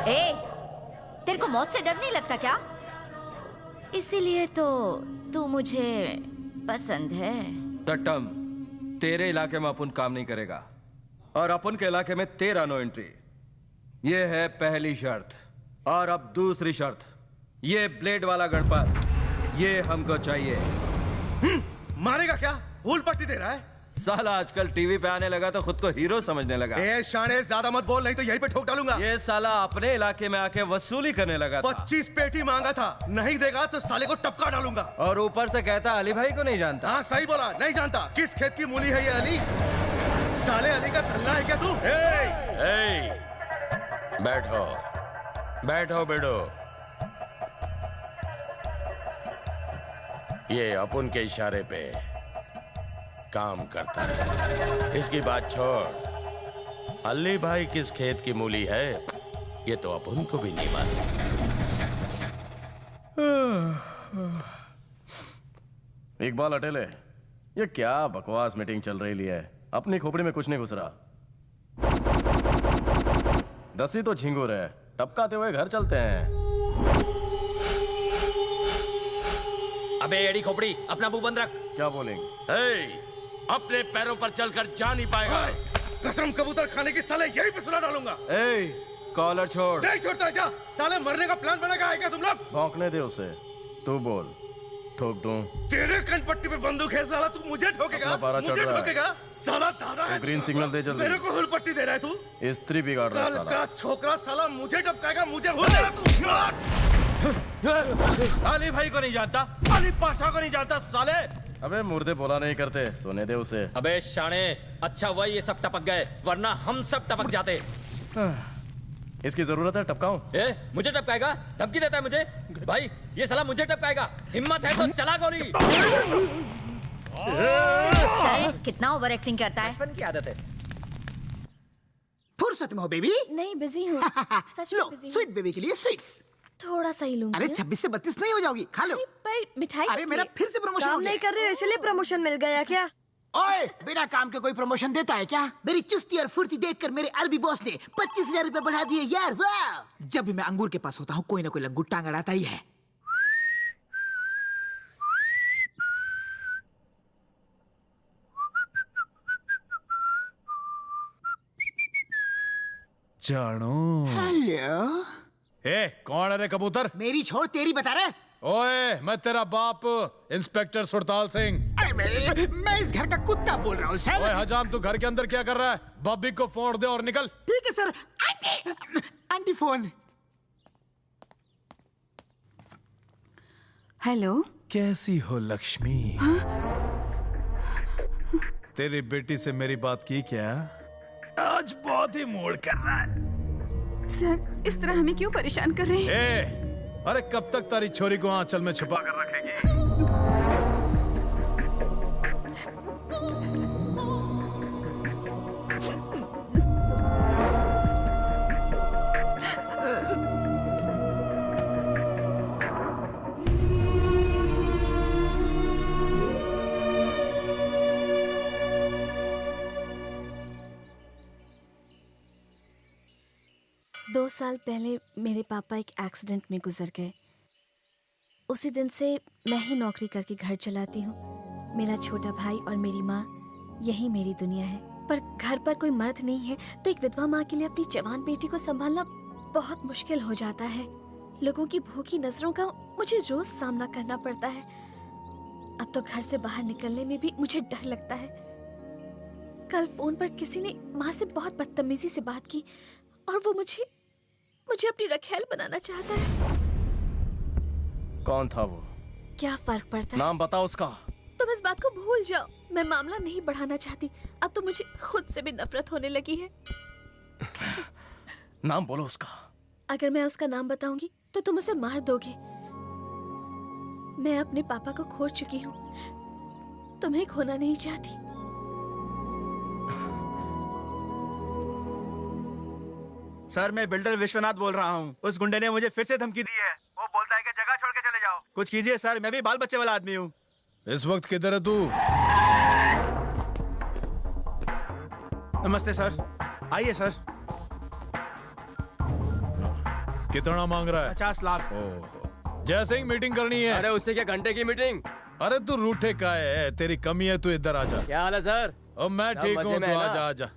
ए, तेरे को मौत से डर नहीं लगता क्या? इसीलिए तो तू मुझे पसंद है। टट्टम, तेरे इलाके में अपन काम नहीं करेगा और अपन के इलाके में तेरा नो एंट्री। ये है पहली शर्त। और अब दूसरी शर्त, ये ब्लेड वाला गणपत ये हमको चाहिए। मारेगा क्या? फूल पट्टी दे रहा है साला। आजकल टीवी पे आने लगा तो खुद को हीरो समझने लगा। ए शाने, ज्यादा मत बोल, नहीं तो यहीं पे ठोक डालूंगा। ये साला अपने इलाके में आके वसूली करने लगा था। 25 पेटी मांगा था, नहीं देगा तो साले को टपका डालूंगा। और ऊपर से कहता अली भाई को नहीं जानता। हाँ सही बोला, नहीं जानता। किस खेत की मूली है ये अली? साले अली का धल्ला है क्या तू? बैठो बैठो बेटो। ये अपन के इशारे पे काम करता है। इसकी बात छोड़। अली भाई किस खेत की मूली है ये तो अपन को भी नहीं मालूम। इकबाल अटेले, ये क्या बकवास मीटिंग चल रही है? अपनी खोपड़ी में कुछ नहीं घुस रहा। दसी तो झिंगुर है, टपकाते हुए घर चलते हैं। अबे एड़ी खोपड़ी, अपना मुंह बंद रख। क्या बोलेंगे? अपने पैरों पर चलकर जा नहीं पाएगा। कसम कबूतर खाने की साले यहीं पे सुला डालूंगा। कॉलर छोड़। नहीं छोड़ता, जा। साले मरने का प्लान बना है क्या तुम लोग? भौंकने दे उसे। तू बोल, ठोक दूं? तेरे कनपट्टी पे बंदूक है साला, तू मुझे ठोकेगा? मुझे ठोकेगा साला? दादा है। ग्रीन सिग्नल दे जल्दी। मेरे को हुल पट्टी दे रहा है तू? स्त्री बिगाड़ रहा है साला। का छोकरा साला मुझे टपकाएगा, मुझे हुल दे रहा तू। अली भाई को नहीं जानता, अली पाशा को नहीं जानता साले। अबे मुर्दे बोला नहीं करते, सोने दे उसे। अबे शाने, अच्छा हुआ ये सब टपक गए, वरना हम सब टपक जाते। इसकी जरूरत है टपकाऊं? मुझे टपकाएगा? धमकी देता है मुझे? भाई ये साला मुझे टपकाएगा, हिम्मत है तो चला गोली। चल, कितना ओवर एक्टिंग करता है। बचपन की आदत है। फुर्सत में हो बेबी? नहीं, बिजी हूँ। सच में लो, बिजी स्वीट बेबी के लिए स्वीट्स। थोड़ा सा ही लूंगी। अरे 26 से 32 नहीं हो जाओगी, खा लो। पर मिठाई अरे मेरा फिर से प्रमोशन हो काम गया। नहीं कर रहे हो इसलिए प्रमोशन मिल गया क्या? ओए, बिना काम के कोई प्रमोशन देता है क्या? मेरी चुस्ती और फुर्ती देखकर मेरे अरबी बॉस ने 25,000 रुपए बढ़ा दिए यार। वाह! जब भी मैं अंगूर के पास होता हूँ कोई ना कोई लंगूर टांग अड़ाता ही है। जानो। हेलो। कौन है रे कबूतर? मेरी छोड़ तेरी बता रहे। ओए, मैं तेरा बाप इंस्पेक्टर सुरताल सिंह। मैं इस घर का कुत्ता बोल रहा हूँ सर। ओए हजाम, तू घर के अंदर क्या कर रहा है? बब्बी को फोन दे और निकल। ठीक है sir. Aunty, aunty phone. Hello, कैसी हो लक्ष्मी? तेरी बेटी से मेरी बात की क्या? आज बहुत ही मूड कर रहा है। सर इस तरह हमें क्यों परेशान कर रहे हैं? अरे कब तक तारी छोरी को आंचल में छुपा कर रखेगी? दो साल पहले मेरे पापा एक एक्सीडेंट में गुजर गए। उसी दिन से मैं ही नौकरी करके घर चलाती हूँ। मेरा छोटा भाई और मेरी माँ, यही मेरी दुनिया है। पर घर पर कोई मर्द नहीं है तो एक विधवा माँ के लिए अपनी जवान बेटी को संभालना बहुत मुश्किल हो जाता है। लोगों की भूखी नजरों का मुझे रोज सामना करना पड़ता है। अब तो घर से बाहर निकलने में भी मुझे डर लगता है। कल फोन पर किसी ने माँ से बहुत बदतमीजी से बात की और वो मुझे अपनी रखैल बनाना चाहता है। कौन था वो? क्या फर्क पड़ता है? नाम बता उसका। तुम इस बात को भूल जाओ। मैं मामला नहीं बढ़ाना चाहती। अब तो मुझे खुद से भी नफरत होने लगी है। नाम बोलो उसका। अगर मैं उसका नाम बताऊंगी तो तुम उसे मार दोगे। मैं अपने पापा को खो चुकी हूँ, तुम्हें खोना नहीं चाहती। सर, मैं बिल्डर विश्वनाथ बोल रहा हूँ। उस गुंडे ने मुझे फिर से धमकी दी है। वो बोलता है कि जगह छोड़ के चले जाओ। कुछ कीजिए सर, मैं भी बाल बच्चे वाला आदमी हूँ। इस वक्त किधर है तू? नमस्ते सर, आइए सर। कितना मांग रहा है? 50 लाख। ओह, जैसे ही मीटिंग करनी है। अरे उससे क्या घंटे की मीटिंग? अरे तू रूठे का है, तेरी कमी है, तू इधर आजा। क्या हाल है सर? और मैं सब ठीक मजे हूँ, में तो है ना? आजा आजा।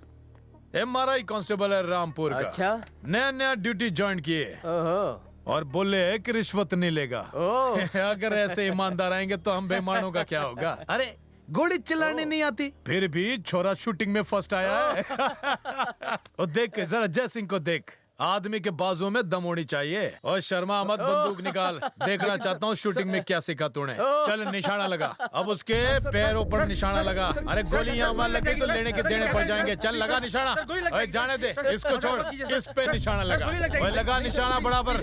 MRI कांस्टेबल है रामपुर का। अच्छा। नया नया ड्यूटी ज्वाइन किए ओहो। और बोले है कि रिश्वत नहीं लेगा। ओह। अगर ऐसे ईमानदार आएंगे तो हम बेईमानों का क्या होगा? अरे गोली चलाने नहीं आती, फिर भी छोरा शूटिंग में फर्स्ट आया है। और देख जरा जय सिंह को देख, आदमी के बाजू में दम होनी चाहिए। और शर्मा मत, बंदूक निकाल, देखना चाहता हूँ शूटिंग में क्या सीखा तूने। चल निशाना लगा, अब उसके पैरों पर निशाना लगा। अरे गोली यहाँ वहाँ लगी तो लेने के देने पड़ जाएंगे। चल लगा निशाना। ओए जाने दे, इसको छोड़, किस पे निशाना लगा? ओए लगा निशाना बराबर।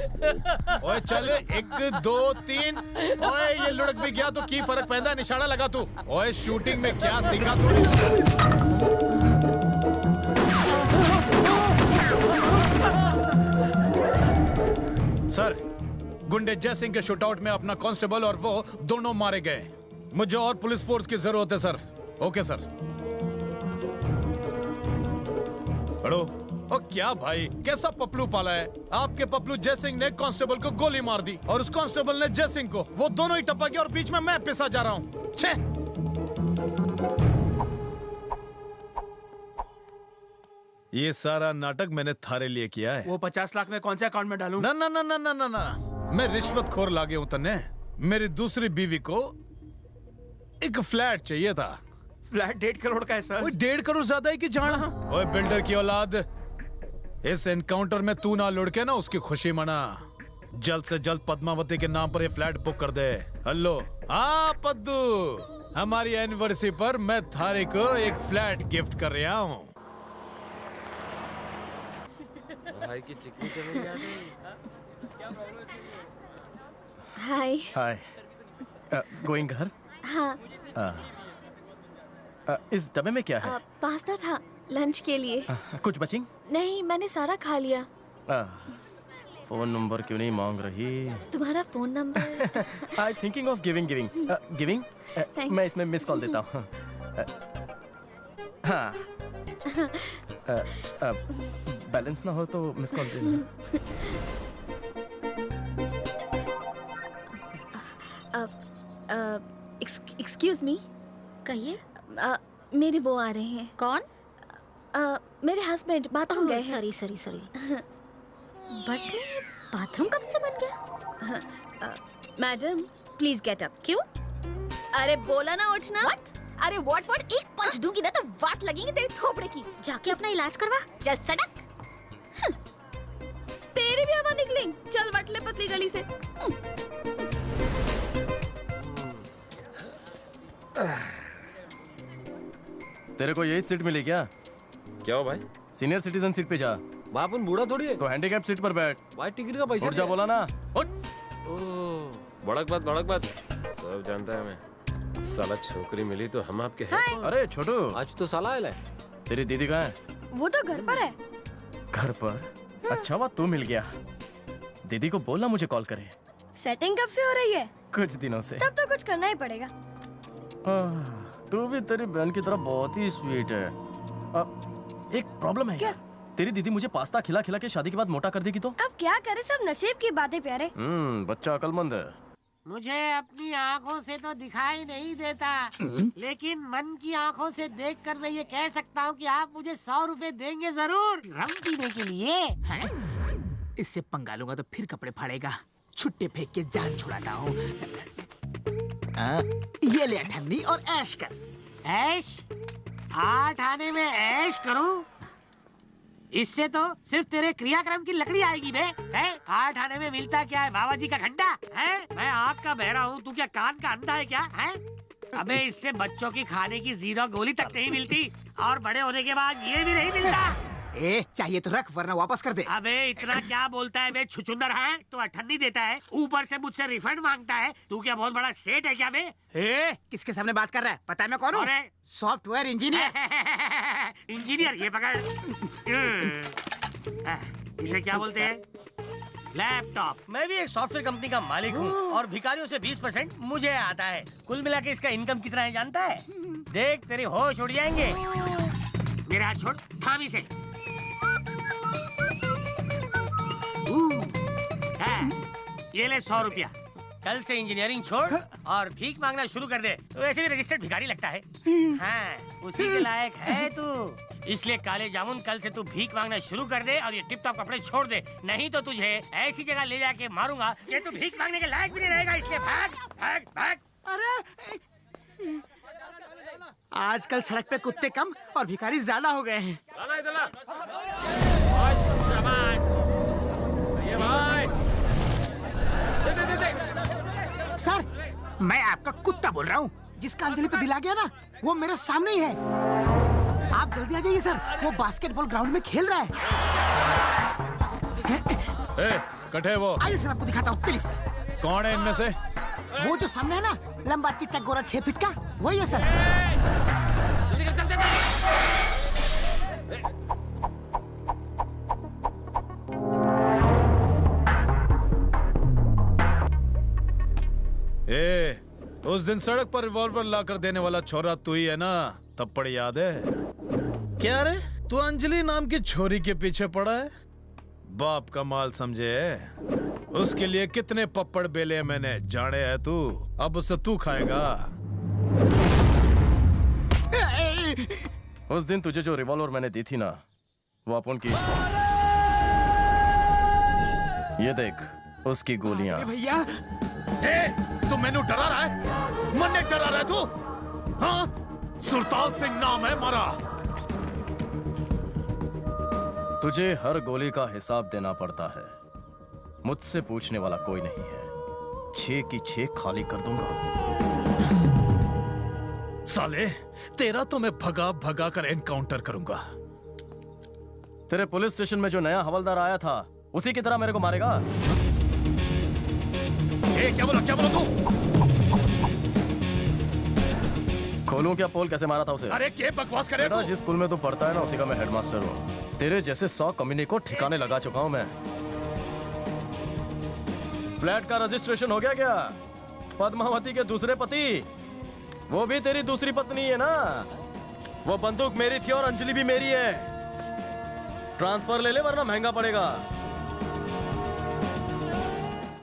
ओए चल 1 2 3। ओए ये लुढ़क भी गया तो की फर्क पैदा, निशाना लगा तू। ओए शूटिंग में क्या सीखा तूने? सर, गुंडे जय सिंह के शूटआउट में अपना कांस्टेबल और वो दोनों मारे गए। मुझे और पुलिस फोर्स की जरूरत है सर। Okay sir. हेलो। ओ क्या भाई, कैसा पपलू पाला है? आपके पपलू जय सिंह ने कांस्टेबल को गोली मार दी और उस कांस्टेबल ने जय सिंह को। वो दोनों ही टपक गए और बीच में मैं पिसा जा रहा हूँ। छे। ये सारा नाटक मैंने थारे लिए किया है। वो 50 लाख में कौन से अकाउंट में डालूं? ना ना ना ना ना ना ना, मैं रिश्वतखोर लागे हूं तन्ने। मेरी दूसरी बीवी को एक फ्लैट चाहिए था। फ्लैट 1.5 करोड़ का है सर। 1.5 करोड़ ज्यादा है कि जाना? ओए बिल्डर की औलाद, इस एनकाउंटर में तू ना लुढ़के ना उसकी खुशी मना। जल्द से जल्द पद्मावती के नाम पर ये फ्लैट बुक कर दे। हेलो। हाँ पद्दू, हमारी एनिवर्सरी पर मैं थारे को एक फ्लैट गिफ्ट कर रहा हूँ। भाई की चिकनी चली आ गई। हाय। हाय। गोइंग घर? हाँ। इस डब्बे में क्या है? पास्ता था लंच के लिए। कुछ बचिंग? नहीं, मैंने सारा खा लिया। फोन नंबर क्यों नहीं मांग रही? तुम्हारा phone number? I thinking of giving. मैं इसमें मिस कॉल देता हूँ। हाँ। बैलेंस ना हो तो मिस कॉल देना। Excuse me. कहिए। मेरे वो आ रहे हैं। कौन? मेरे हस्बैंड बाथरूम गए हैं। सॉरी। बस में बाथरूम कब से बन गया? Madam please get up. क्यों? अरे बोला ना उठना। What? अरे व्हाट एक पंच दूंगी ना तो वाट लगेगी तेरी थोपड़े की। जाके अपना इलाज करवा। चल सड़क। तेरी भी हवा निकलेंगी। चल वटले पतली गली से। तेरे को यही सीट मिली क्या? क्या हो भाई? सीनियर सिटीजन सीट पे जा। बाप उन बूढ़ा थोड़ी है। तो हैंडीकैप सीट पर बैठ। भाई टिकट का पैसा उठ जा, बोला ना। उठ। भड़क बात सब जानता है मैं। साला छोकरी मिली तो हम आपके हैं। अरे छोटू, आज तो साला आया है। तेरी दीदी कहाँ है? वो तो घर पर है। घर पर? अच्छा हुआ तू मिल गया। दीदी को बोलना मुझे कॉल करे। सेटिंग कब से हो रही है? कुछ दिनों से। तब तो कुछ करना ही पड़ेगा। तू भी तेरी बहन की तरह बहुत ही स्वीट है। एक प्रॉब्लम है। क्या? तेरी दीदी मुझे पास्ता खिला खिला के शादी के बाद मोटा कर देगी तो? अब क्या करे, सब नसीब की बातें प्यारे। बच्चा अकलमंद है। मुझे अपनी आंखों से तो दिखाई नहीं देता, लेकिन मन की आंखों से देखकर मैं ये कह सकता हूँ कि आप मुझे 100 रुपए देंगे जरूर रम पीने के लिए। इससे पंगा लूंगा तो फिर कपड़े फाड़ेगा। छुट्टे फेंक के जान छुड़ाता हूँ। ये ले ठन्नी और ऐश कर। ऐश? 8 आने में ऐश करूँ? इससे तो सिर्फ तेरे क्रियाक्रम की लकड़ी आएगी बे। 8 आने में मिलता क्या है? बाबा जी का घंटा है? मैं आँख का बहरा हूँ, तू क्या कान का अंधा है क्या? है? अबे इससे बच्चों की खाने की 0 गोली तक नहीं मिलती और बड़े होने के बाद ये भी नहीं मिलता। चाहिए तो रख वरना वापस कर दे। अबे इतना क्या बोलता है बे, छुछुंदर है तो अठन्नी देता है, ऊपर से मुझसे रिफंड मांगता है। तू क्या बहुत बड़ा सेठ है क्या बे? किसके सामने बात कर रहा है? पता है मैं कौन हूँ? Software engineer. इंजीनियर? ये पकड़। इसे क्या बोलते हैं? लैपटॉप। मैं भी एक सॉफ्टवेयर कंपनी का मालिक हूँ और भिखारियों से 20% मुझे आता है। कुल मिला के इसका इनकम कितना है जानता है? देख तेरे होश उड़ जाएंगे। मेरे हाथ छोड़, थामी से। ये ले 100 रुपया। कल से इंजीनियरिंग छोड़ और भीख मांगना शुरू कर दे। तो वैसे भी रजिस्टर्ड भिखारी लगता है। हाँ, उसी के लायक है तू। इसलिए काले जामुन, कल से तू भीख मांगना शुरू कर दे और ये टिप टॉप कपड़े छोड़ दे, नहीं तो तुझे ऐसी जगह ले जाके मारूंगा कि तू भीख मांगने के लायक भी नहीं रहेगा। इसलिए भाग भाग भाग। अरे आजकल सड़क पे कुत्ते कम और भिखारी ज्यादा हो गए हैं। सर, मैं आपका कुत्ता बोल रहा हूँ। जिसका अंजलि पे दिल आ गया ना, वो मेरे सामने ही है। आप जल्दी आ जाइए सर, वो बास्केटबॉल ग्राउंड में खेल रहा है। कटे वो। आइए सर, आपको दिखाता हूँ। चलिए सर। कौन है इनमें से? वो जो सामने है ना, लंबा चिट्टा गोरा 6 फीट का, वही है सर। उस दिन सड़क पर रिवॉल्वर लाकर देने वाला छोरा तू ही है ना? थप्पड़ याद है? क्या रे, तू अंजलि नाम की छोरी के पीछे पड़ा है? बाप का माल समझे? उसके लिए कितने पप्पड़ बेले मैंने, जाने है तू। अब उससे तू खाएगा। उस दिन तुझे जो रिवॉल्वर मैंने दी थी ना, वो अपन की। ये देख, उसकी गोलियां। भैया, तू मैनू डरा रहा है? मन्ने डरा रहा है तू? हाँ? सुरताल सिंह नाम है हमारा। तुझे हर गोली का हिसाब देना पड़ता है। मुझसे पूछने वाला कोई नहीं है। 6 की 6 खाली कर दूंगा। साले, तेरा तो मैं भगा भगा कर एनकाउंटर करूंगा। तेरे पुलिस स्टेशन में जो नया हवलदार आया था, उसी की तरह मेरे को मारेगा? क्या बोला तू? खोलूं क्या पोल? कैसे मारा था उसे? अरे क्या बकवास करे बेटा, जिस स्कूल में तू पढ़ता है ना, उसी का मैं हेडमास्टर हूँ। तेरे जैसे 100 कमीने को ठिकाने लगा चुका हूँ मैं। फ्लैट का रजिस्ट्रेशन हो गया क्या? पद्मावती के दूसरे पति, वो भी तेरी दूसरी पत्नी है ना? वो बंदूक मेरी थी और अंजलि भी मेरी है। ट्रांसफर ले ले वरना महंगा पड़ेगा।